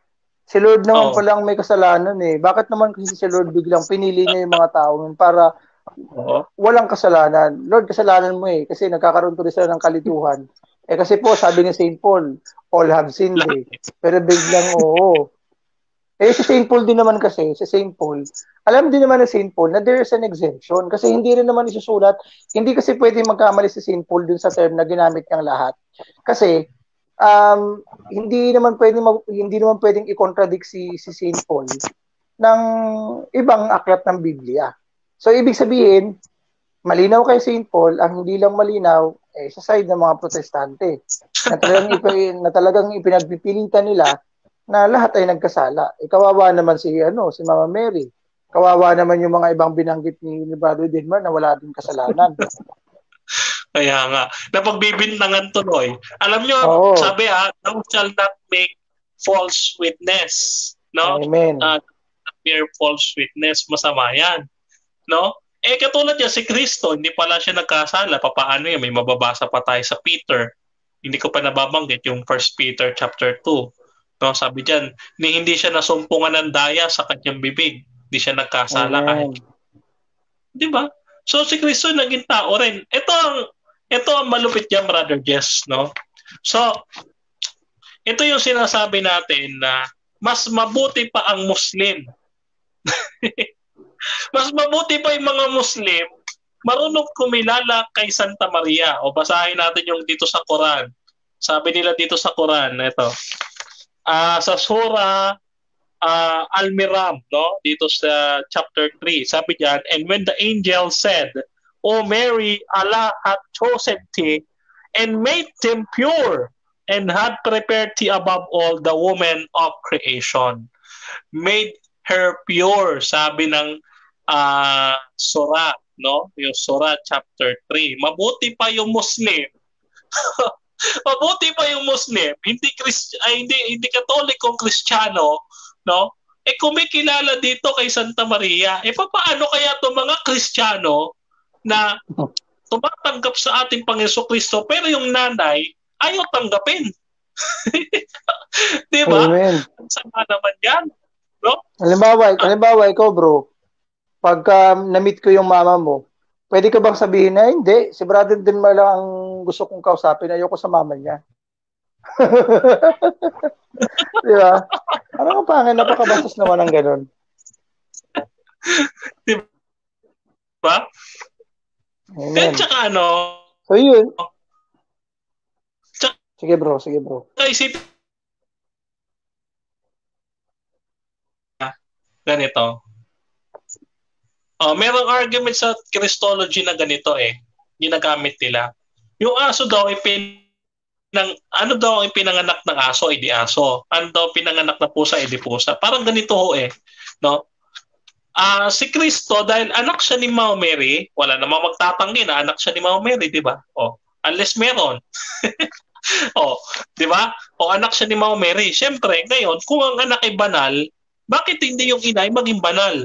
Si Lord naman palang may kasalanan eh. Bakit naman kasi si Lord biglang pinili niya yung mga tao para walang kasalanan? Lord, kasalanan mo eh. Kasi nagkakaroon tuloy sila ng kalituhan. Kasi po, sabi ni St. Paul, all have sinned eh. Pero biglang si St. Paul din naman kasi, si St. Paul, alam din naman ni St. Paul na there is an exemption kasi hindi rin naman isusulat, hindi kasi pwede magkamali si St. Paul dun sa term na ginamit niyang lahat. Kasi, hindi naman pwedeng i-contradict si St. Paul ng ibang aklat ng Biblia. So, ibig sabihin, malinaw kay St. Paul, ang hindi lang malinaw, sa side ng mga protestante, na talagang ipinagpipilitan nila na lahat ay nagkasala. Kawawa naman si Mama Mary. Kawawa naman yung mga ibang binanggit ni Brother Denmar na wala din kasalanan. Kaya nga, napagbibintangan tuloy. Alam nyo, sabi thou shall not make false witness. No? Amen. Mere false witness, masama yan. No? Katulad niya, si Kristo, hindi pala siya nagkasala. Papaano yan? May mababasa pa tayo sa Peter. Hindi ko pa nababanggit yung 1 Peter chapter 2. No, sabi diyan, hindi siya nasumpungan ng daya sa kanyang bibig. Hindi siya nagkasala kahit. 'Di ba? So si Kristo naging tao rin. Ito ang malupit diyan, Brother Jess, no? So ito yung sinasabi natin na mas mabuti pa ang Muslim. Mas mabuti pa yung mga Muslim marunong kumilala kay Santa Maria. Basahin natin yung dito sa Quran. Sabi nila dito sa Quran, ito. Sa Surah Al-Miram, no? Dito sa chapter 3, sabi diyan, and when the angel said, O Mary, Allah hath chosen thee and made them pure and had prepared thee above all the women of creation. Made her pure, sabi ng Surah, no? Yung Surah chapter 3. Mabuti pa yung Muslim Mabuti pa yung Muslim, hindi Katolikong Kristiyano, no? Kumikilala dito kay Santa Maria. Paano kaya 'tong mga Kristiyano na tumatanggap sa ating Panginoon Kristo pero yung nanay ayaw tanggapin? Di ba? Amen. Sama naman yan. No? Halimbawa, ikaw bro, pagka na-meet ko yung mama mo, pwede ka bang sabihin na, hindi, si Brother Denmar lang ang gusto kong kausapin, ayoko sa mama niya. Di ba? Parang ang pangin, napakabastos naman ng ganun. Di ba? Amen. Tsaka ano? So yun. Sige bro. Isipin ganito. Merong argument sa Christology na ganito ginagamit nila. Yung aso daw ano daw ang pinanganak ng aso ay di aso. Ano daw pinanganak na pusa ay di pusa. Parang ganito no? Si Kristo dahil anak siya ni Mao Mary, wala namang magtatanggi na anak siya ni Mao Mary, di ba? Unless meron. di ba? Anak siya ni Mao Mary. Siyempre, ngayon, kung ang anak ay banal, bakit hindi yung ina ay maging banal?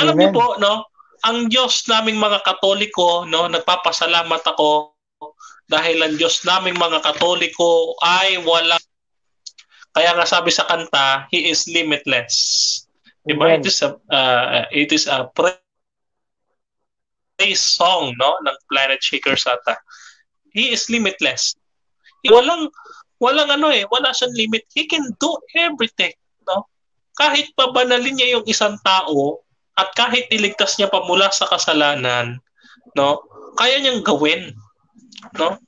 Alam niyo po, no? Ang Diyos naming mga Katoliko, no, nagpapasalamat ako dahil ang Diyos naming mga Katoliko ay wala. Kaya nga sabi sa kanta, He is limitless. Diba? It is a praise song, no, ng Planet Shakers ata. He is limitless. Wala siyang limit. He can do everything, no? Kahit pabanalin niya yung isang tao at kahit iligtas niya pa mula sa kasalanan, no? Kaya niyang gawin, no?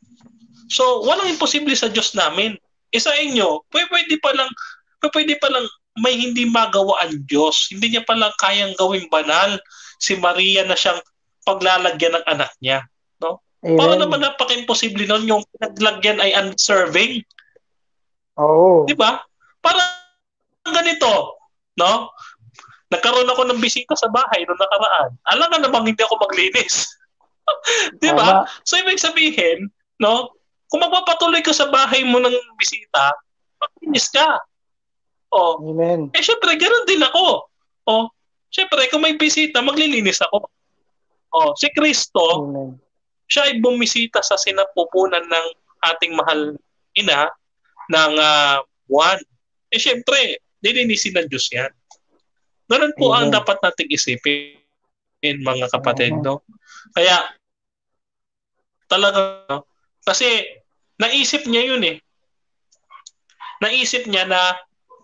So, walang imposible sa Diyos namin. Sa inyo, pwede pa lang may hindi magawa ang Diyos. Hindi niya pala kayang gawing banal si Maria na siyang paglalagyan ng anak niya, no? Para naman napaka-imposible nun yung pinaglagyan ay undeserving. Di ba? Parang ganito, no? Nagkaroon ako ng bisita sa bahay noong nakaraan. Alam nga namang hindi ako maglinis. Di ba? So, ibig sabihin, no? Kung magpapatuloy ka sa bahay mo ng bisita, maglinis ka. Amen. Syempre, ganoon din ako. Syempre, kung may bisita, maglilinis ako. Si Kristo, siya ay bumisita sa sinapupunan ng ating mahal ina ng buwan. Syempre, nilinisin ng Diyos yan. Ganun po ang dapat nating isipin, mga kapatid, no? Kaya, talaga, no? Kasi, naisip niya yun Naisip niya na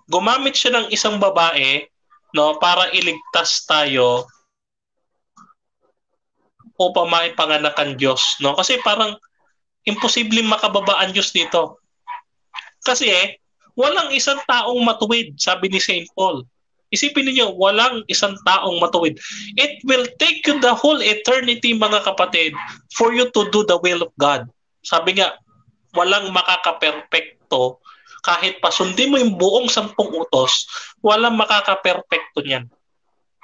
gumamit siya ng isang babae, no, para iligtas tayo upang maipanganak ang Diyos, no? Kasi parang imposibleng makababa ang Diyos dito. Kasi walang isang taong matuwid, sabi ni St. Paul. Isipin niyo, walang isang taong matuwid. It will take you the whole eternity, mga kapatid, for you to do the will of God. Sabi nga, walang makakaperpekto. Kahit pasundin mo yung buong 10 utos, walang makakaperpekto niyan.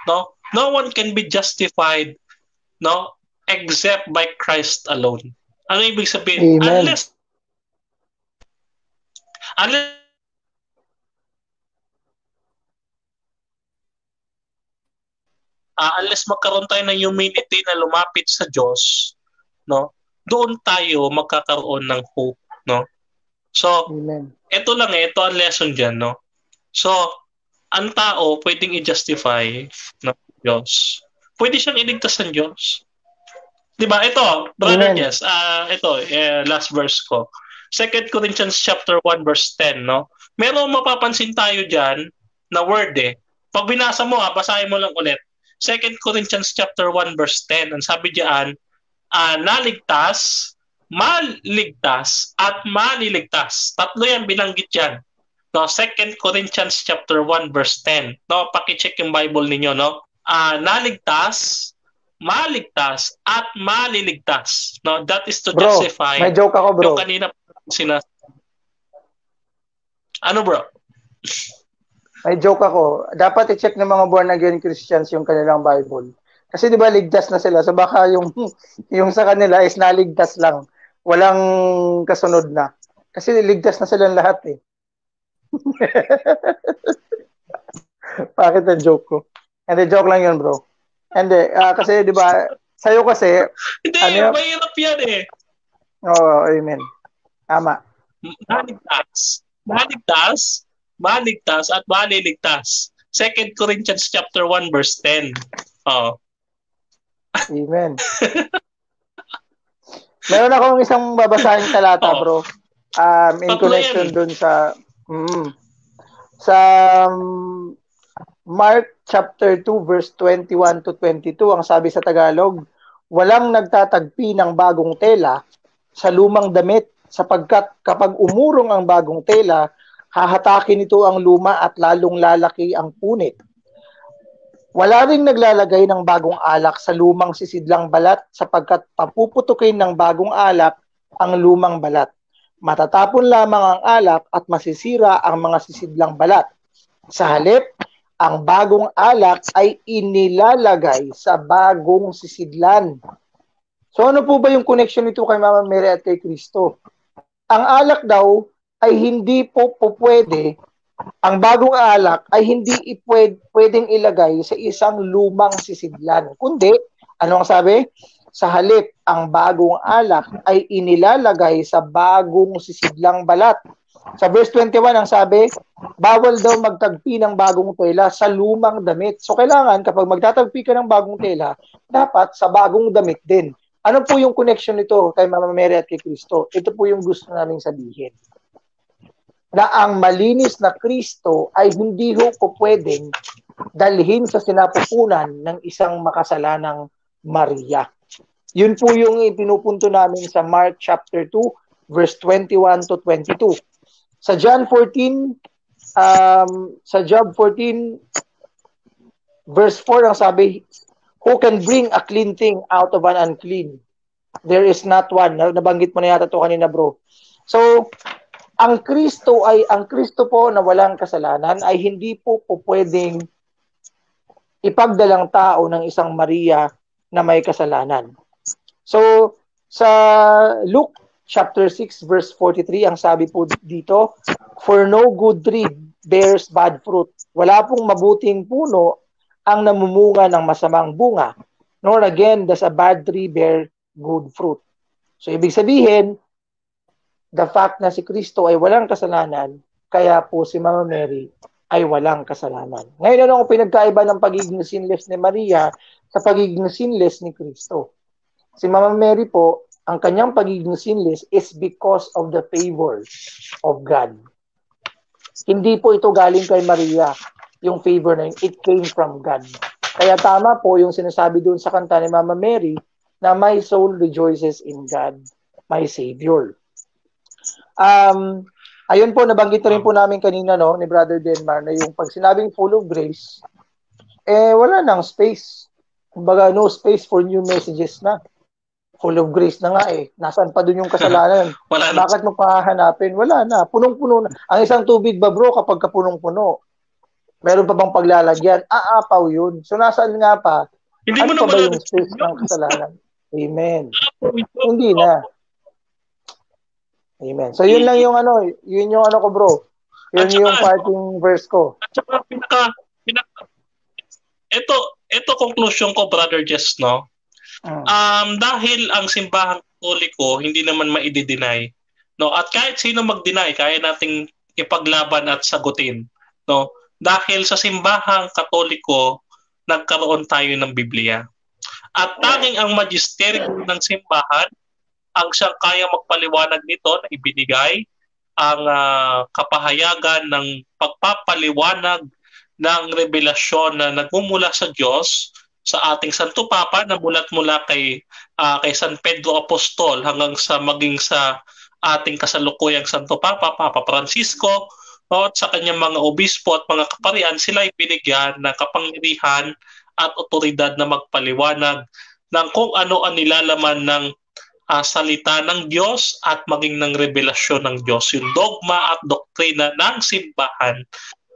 No? No one can be justified, no, except by Christ alone. Ano ibig sabihin? Amen. Unless magkaroon tayo ng humility na lumapit sa Diyos, no, doon tayo magkakaroon ng hope, no? So, ito lang ito ang lesson diyan, no? So, ang tao pwedeng i-justify ng Diyos. Pwede siyang iligtas ng Diyos. 'Di ba? Ito, brother Jess, last verse ko. 2 Corinthians chapter 1 verse 10, no? Meron mapapansin tayo diyan na word Pag binasa mo, basahin mo lang ulit. 2 Corinthians chapter 1 verse 10. Ang sabi diyan, naligtas, maligtas, at maliligtas. Tatlo yan binanggit yan. No, 2 Corinthians chapter 1 verse 10. No, paki-check yung Bible ninyo, no? Naligtas, maligtas, at maliligtas. No, that is to justify. May joke ako, bro. Yung kanina Ano, bro? May joke ako. Dapat i-check ng mga born again Christians yung kanilang Bible. Kasi 'di ba ligtas na sila. So baka yung sa kanila is naligtas lang. walang kasunod na. Kasi ligtas na silang lahat eh. Bakit ang joke ko? Hindi, joke lang yun, bro. Hindi, kasi di ba, sa'yo kasi, Hindi, ano, mahirap yan eh. Oo, amen. Tama. Maligtas at maliligtas. 2 Corinthians chapter 1 verse 10. Oh. Amen. Meron akong isang babasahin talata, bro. In connection dun sa Mark chapter 2 verse 21 to 22, ang sabi sa Tagalog, walang nagtatagpi ng bagong tela sa lumang damit sapagkat kapag umurong ang bagong tela, hahatakin nito ang luma at lalong lalaki ang punit. Wala ring naglalagay ng bagong alak sa lumang sisidlang balat sapagkat papuputukin ng bagong alak ang lumang balat. Matatapon lamang ang alak at masisira ang mga sisidlang balat. Sa halip, ang bagong alak ay inilalagay sa bagong sisidlan. So ano po ba yung connection nito kay Mama Mary at kay Kristo? Ang alak daw ay hindi po pwede, ang bagong alak ay hindi pwedeng ilagay sa isang lumang sisidlan. Kundi, ano ang sabi? Sa halip, ang bagong alak ay inilalagay sa bagong sisidlang balat. Sa verse 21, ang sabi, bawal daw magtagpi ng bagong tela sa lumang damit. So kailangan, kapag magtatagpi ka ng bagong tela, dapat sa bagong damit din. Ano po yung connection nito kay Mama Mary at kay Kristo? Ito po yung gusto namin sabihin. Na ang malinis na Kristo ay hindi ko pwedeng dalhin sa sinapupunan ng isang makasalanang Maria. Yun po yung ipinupunto namin sa Mark chapter 2 verse 21 to 22. Sa John 14 verse 4 ang sabi, who can bring a clean thing out of an unclean? There is not one. Nabanggit mo na yata ito kanina, bro. So, ang Kristo po na walang kasalanan ay hindi po pwedeng ipagdalang tao ng isang Maria na may kasalanan. So, sa Luke chapter 6 verse 43, ang sabi po dito, for no good tree bears bad fruit. Wala pong mabuting puno ang namumunga ng masamang bunga. Nor again does a bad tree bear good fruit. So, ibig sabihin, the fact na si Kristo ay walang kasalanan, kaya po si Mama Mary ay walang kasalanan. Ngayon, ano ang pinagkaiba ng pagiging sinless ni Maria sa pagiging sinless ni Kristo? Si Mama Mary po, ang kanyang pagiging sinless is because of the favor of God. Hindi po ito galing kay Maria, yung favor na yun. It came from God. Kaya tama po yung sinasabi doon sa kanta ni Mama Mary na my soul rejoices in God, my Savior. Ayun po, nabanggit rin po namin kanina, no, ni Brother Denmar, na yung pag sinabing full of grace, wala nang space. Kumbaga, no space for new messages na. Full of grace na nga eh. Nasaan pa dun yung kasalanan? Bakit mo pahahanapin? Wala na. Punong-puno na. Ang isang tubig ba, bro, kapag kapunong-puno? Meron pa bang paglalagyan? Aapaw yun. So, nasaan nga pa? Hindi ano mo pa na ba yung space ng kasalanan? Amen. Hindi na. Amen. So, yun lang yung yun yung ko, bro. Yun yung parting verse ko. At saka, ito conclusion ko, Brother Jess, no? Dahil ang simbahang Katoliko hindi naman maide-deny, no? At kahit sino mag-deny, kaya nating ipaglaban at sagutin, no? Dahil sa simbahang Katoliko, nagkaroon tayo ng Biblia. At tanging ang magisterium ng simbahan ang siyang kaya magpaliwanag nito na ibinigay ang kapahayagan ng pagpapaliwanag ng revelasyon na nagmumula sa Diyos sa ating Santo Papa na mula kay San Pedro Apostol hanggang sa maging sa ating kasalukuyang Santo Papa, Papa Francisco, at sa kanyang mga obispo at mga kaparian, sila ay binigyan ng kapangyarihan at otoridad na magpaliwanag ng kung ano ang nilalaman ng salita ng Diyos at maging ng revelasyon ng Diyos, yung dogma at doktrina ng simbahan,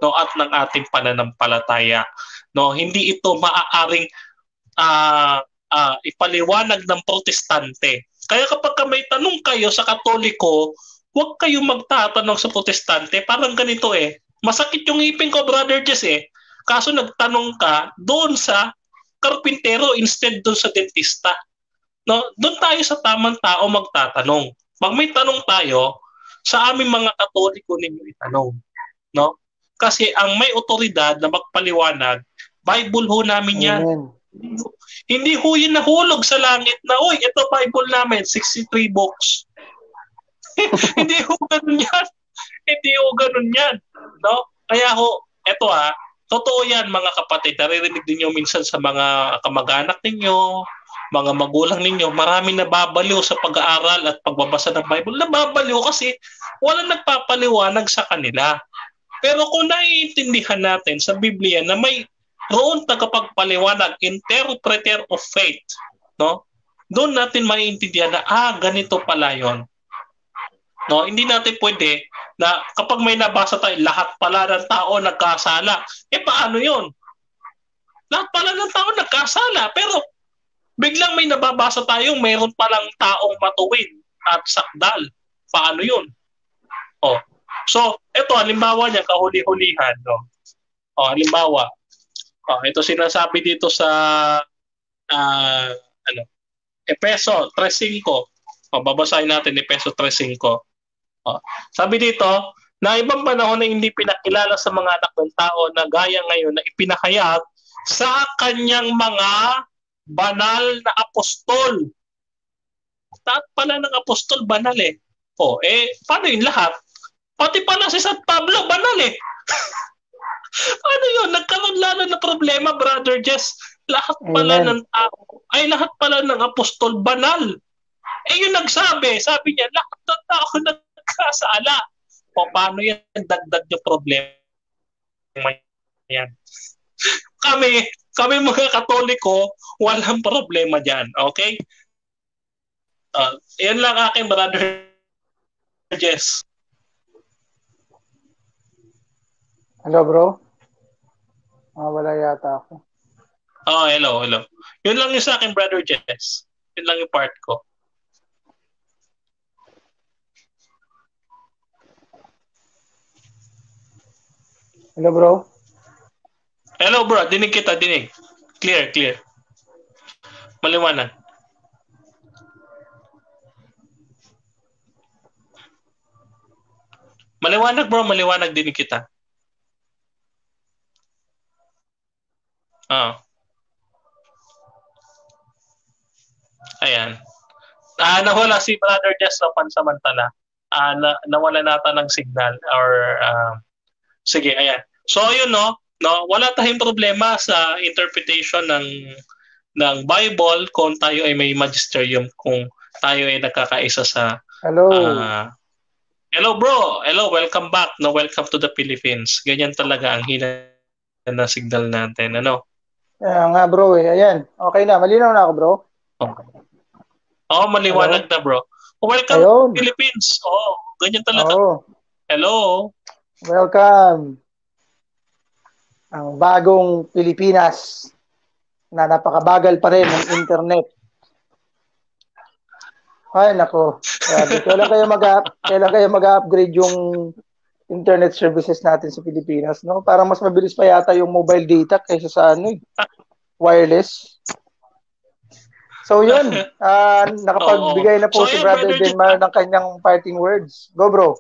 no, at ng ating pananampalataya. No, hindi ito maaaring ipaliwanag ng protestante Kaya kapag may tanong kayo sa Katoliko, huwag kayong magtatanong sa Protestante. Parang ganito eh. Masakit yung ngipin ko, Brother Jess eh. Kaso nagtanong ka doon sa karpintero instead doon sa dentista. No? Doon tayo sa tamang tao magtatanong. Pag may tanong tayo, sa aming mga Katoliko ninyo itanong. No? Kasi ang may otoridad na magpaliwanag, Bible ho namin yan. Amen. Hindi ho yun nahulog sa langit na, uy, ito Bible namin, 63 books. Hindi ho ganun yan. Hindi ho ganun yan. No? Kaya ho, eto totoo yan mga kapatid. Naririnig din nyo minsan sa mga kamag-anak ninyo, mga magulang ninyo, maraming nababaliw sa pag-aaral at pagbabasa ng Bible. Nababaliw kasi walang nagpapaliwanag sa kanila. Pero kung naiintindihan natin sa Biblia na may roon tagapagpaliwanag, interpreter of faith, no? Doon natin maiintindihan na ganito pala 'yon. No, hindi natin pwede na kapag may nabasa tayo, lahat pala ng tao nagkasala. Paano 'yon? Lahat pala ng tao nagkasala, pero biglang may nababasa tayong mayroon palang taong matuwid at sakdal. Paano 'yon? So, ito halimbawa niya kahuli-hulihan, no. Halimbawa, ito sinasabi dito sa Efeso 3:5. Babasahin natin Efeso 3:5. Sabi dito, na ibang panahon na hindi pinakilala sa mga anak ng tao na gaya ngayon na ipinahayag sa kanyang mga banal na apostol. Lahat pala ng apostol banal eh. Paano yung lahat? Pati pala si San Pablo banal eh. Ano yun? Nagkaroon lalo na problema, Brother Jess. Lahat pala ng tao, lahat pala ng apostol banal. Yung nagsabi, sabi niya, lahat ng tao nagkasala. Paano yan? Dagdag yung problema yan. Kami mga Katoliko, walang problema dyan. Okay? Yan lang aking Brother Jess. Hello, bro? Wala yata ako. Hello. Yun lang yung sa akin, Brother Jess. Yun lang yung part ko. Hello, bro? Hello, bro. Dinig kita, dinig. Clear. Maliwanag. Maliwanag, bro. Maliwanag, dinig kita. Ayan. Nawala si Brother Jess na pansamantala. Nawala nata ng signal or sige, ayan. So yun no, wala tayong problema sa interpretation ng Bible kung tayo ay may magisterium, kung tayo ay nagkakaisa sa Hello. Hello bro. Hello, welcome back. No, welcome to the Philippines. Ganyan talaga ang hina na signal natin, ano? Nga bro Ayan. Okay na. Malinaw na ako, bro. Okay. Maliwanag na, bro. Welcome to Philippines. Ganyan talaga. Hello. Welcome. Ang bagong Pilipinas na napakabagal pa rin ng internet. Ay, nako. Kailan kayo mag-upgrade yung internet services natin sa Pilipinas, no? Parang mas mabilis pa yata yung mobile data kaysa sa wireless. So yun, nakapagbigay na po si Brother Denmar ng kanyang parting words. Go, bro.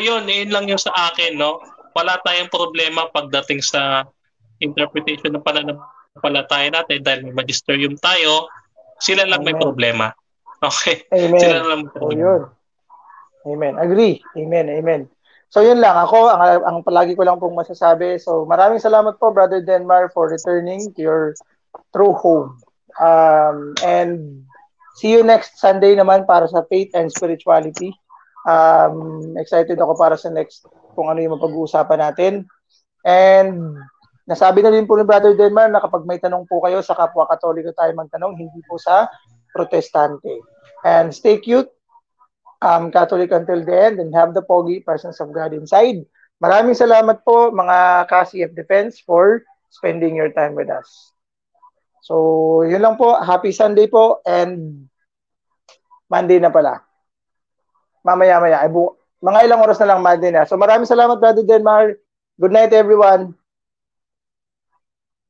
Yun lang yung sa akin, no? Wala tayong problema pagdating sa interpretation ng pananampalataya natin dahil may magisterium tayo. Sila lang may problema. Okay? Amen. Sila lang may problema. Amen. Agree. Amen. So yun lang. Ako, ang palagi ko lang pong masasabi. So maraming salamat po, Brother Denmar, for returning to your true home. And see you next Sunday naman para sa Faith and Spirituality. Excited ako para sa next kung ano yung mapag-uusapan natin. And nasabi na din po ni Brother Denmar na kapag may tanong po kayo sa kapwa Katoliko tayo magtanong, hindi po sa Protestante. And stay cute, Catholic until the end, and have the pogi presence of God inside. Maraming salamat po mga ka-CF Defense for spending your time with us. So, yun lang po. Happy Sunday po and Monday na pala. Mamaya-maya. Mga ilang oras na lang Monday na. So, maraming salamat, Brother Denmar. Good night, everyone.